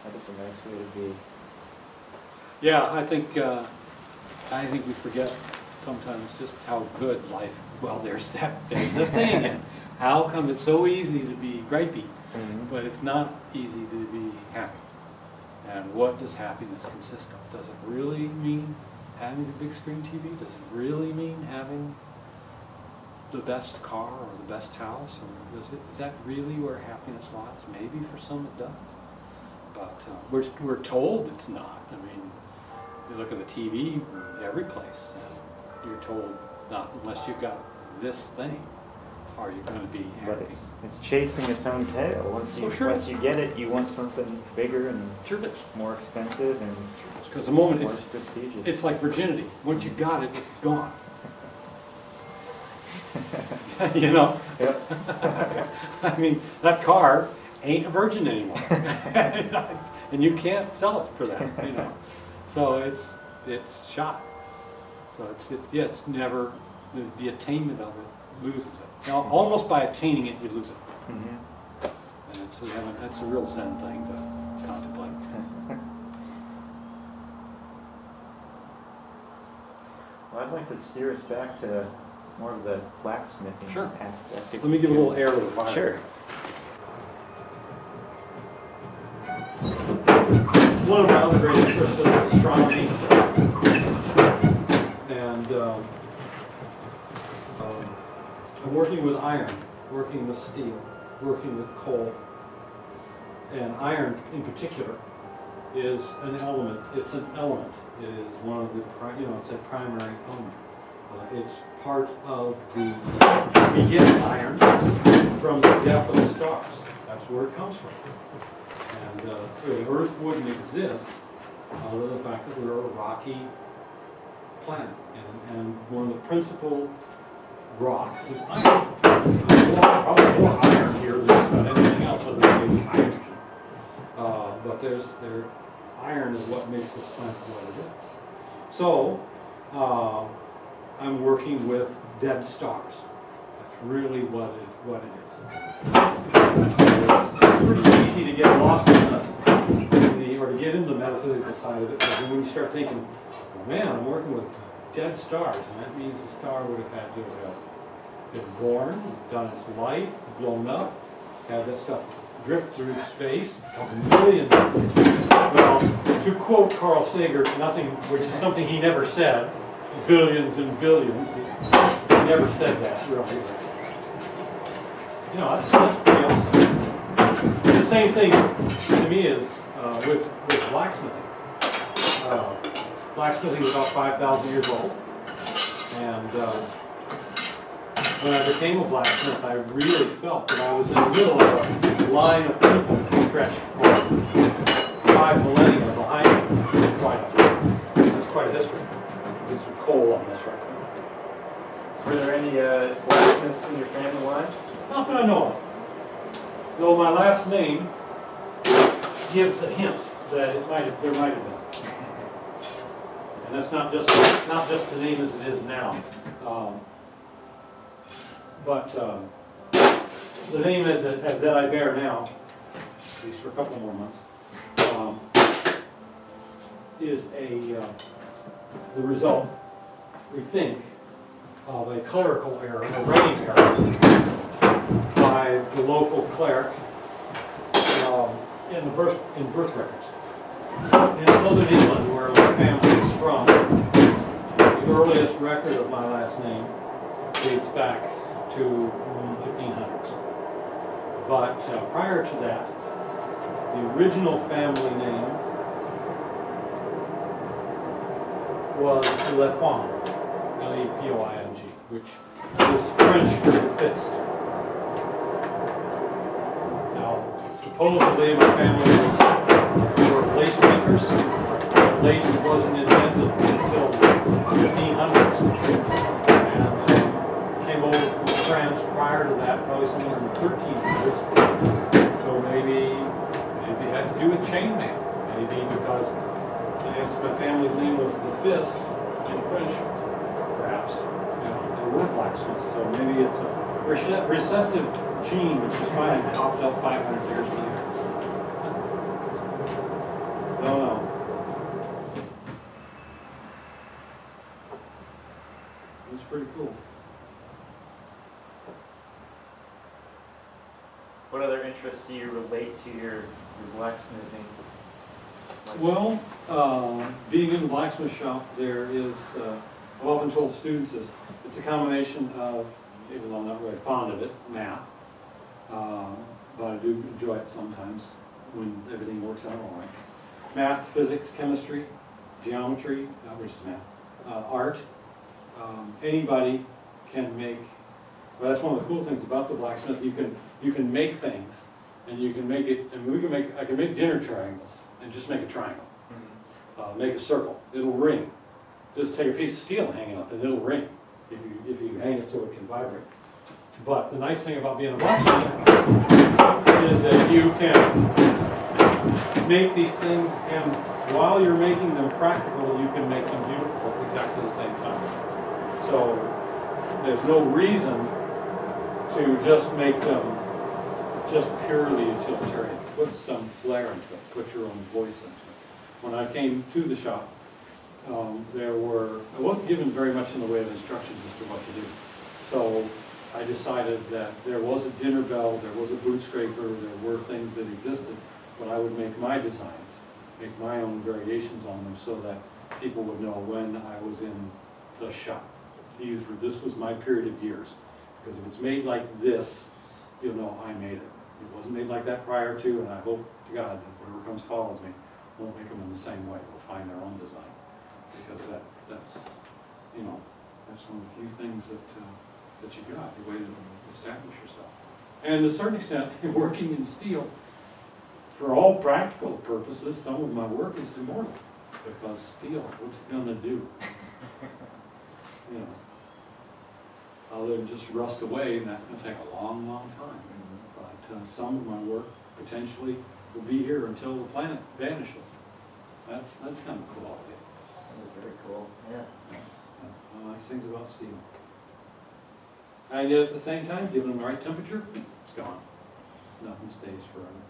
That is a nice way to be. Yeah, I think we forget sometimes just how good life. Well, there's the thing again. How come it's so easy to be gripey, but it's not easy to be happy? And what does happiness consist of? Does it really mean having a big screen TV? Does it really mean having the best car or the best house? Or is that really where happiness lies? Maybe for some it does. But we're told it's not. I mean, you look at the TV every place, and you're told not unless you've got this thing are you going to be happy. But it's chasing its own tail. Once you get it, you want something bigger and more expensive and because the moment more prestigious. It's like virginity. Once you've got it, it's gone. You know? Yep. I mean, that car ain't a virgin anymore. And you can't sell it for that, you know. So it's shot. So it's never, the attainment of it loses it. Now, almost by attaining it, you lose it. And so that's a real Zen thing to contemplate. Well, I'd like to steer us back to more of the blacksmithing aspect. Let me give a little air to the fire. Sure. One of my other great interests is astronomy. And I'm working with iron, working with steel, working with coal. And iron in particular is an element. It's an element. It is one of the, it's a primary element. It's part of the, we get iron from the death of the stars. That's where it comes from. And the Earth wouldn't exist other than the fact that we're a rocky planet. And one of the principal rocks is iron. There's probably more iron here than just about anything else other than maybe hydrogen. But iron is what makes this planet what it is. So, I'm working with dead stars. That's really what it is. So it's pretty easy to get lost or to get into the metaphysical side of it, because when you start thinking, oh man, I'm working with dead stars, and that means the star would have had to have been born, done its life, blown up, had that stuff drift through space, millions. Well, to quote Carl Sagan, nothing, which is something he never said, billions and billions. He never said that, really. You know, that's pretty awesome. The same thing to me is with blacksmithing. Blacksmithing is about 5,000 years old, and when I became a blacksmith, I really felt that I was in the middle of a line of people that stretched for 5 millennia behind me. That's quite a history. There's some coal on this right now. Were there any blacksmiths in your family line? Not that I know of. Though my last name gives a hint that there might have been. And that's not just the name as it is now. But the name that I bear now, at least for a couple more months, is the result, we think, of a clerical error, a writing error, by the local cleric in birth records. In southern England, where my family is from, the earliest record of my last name dates back to 1500s. But prior to that, the original family name was Lepoing, L-E-P-O-I-N-G, which is French for the fist. Now, supposedly my family were lace makers. Lace wasn't invented until the 1500s. And came over from France prior to that, probably somewhere in the 1300s. So maybe it had to do with chainmail. Maybe because my family's name was the Fist in French, perhaps. You know, they were blacksmiths, so maybe it's a recessive gene which is finally popped up 500 years later. cool. What other interests do you relate to your blacksmithing? Like, Well, being in the blacksmith shop, there is, I've often told students this, it's a combination of, even though I'm not really fond of it, math, but I do enjoy it sometimes when everything works out all right. Math, physics, chemistry, geometry, which is math, art. Anybody can make, well, that's one of the cool things about the blacksmith, you can make things, and you can make it, and I can make dinner triangles, and just make a triangle. Make a circle, it'll ring. Just take a piece of steel and hang it up, and it'll ring, if you hang it so it can vibrate. But the nice thing about being a blacksmith is that you can make these things, and while you're making them practical, you can make them beautiful at exactly the same time. So there's no reason to just make them just purely utilitarian. Put some flair into it, put your own voice into it. When I came to the shop, I wasn't given very much in the way of instructions as to what to do. So I decided that there was a dinner bell, there was a boot scraper, there were things that existed, but I would make my designs, make my own variations on them so that people would know when I was in the shop. This was my period of years. Because if it's made like this, you'll know I made it. It wasn't made like that prior to, and I hope to God that whatever comes follows me won't make them in the same way. They'll find their own design. Because that's one of the few things that you got, the way to establish yourself. And to a certain extent, working in steel, for all practical purposes, some of my work is immortal. Because steel, what's it gonna do? Other than just rust away, and that's going to take a long, long time. But some of my work potentially will be here until the planet vanishes. That's kind of a cool idea. That was very cool. Yeah. Nice things about steel. And yet at the same time, given the right temperature, it's gone. Nothing stays forever.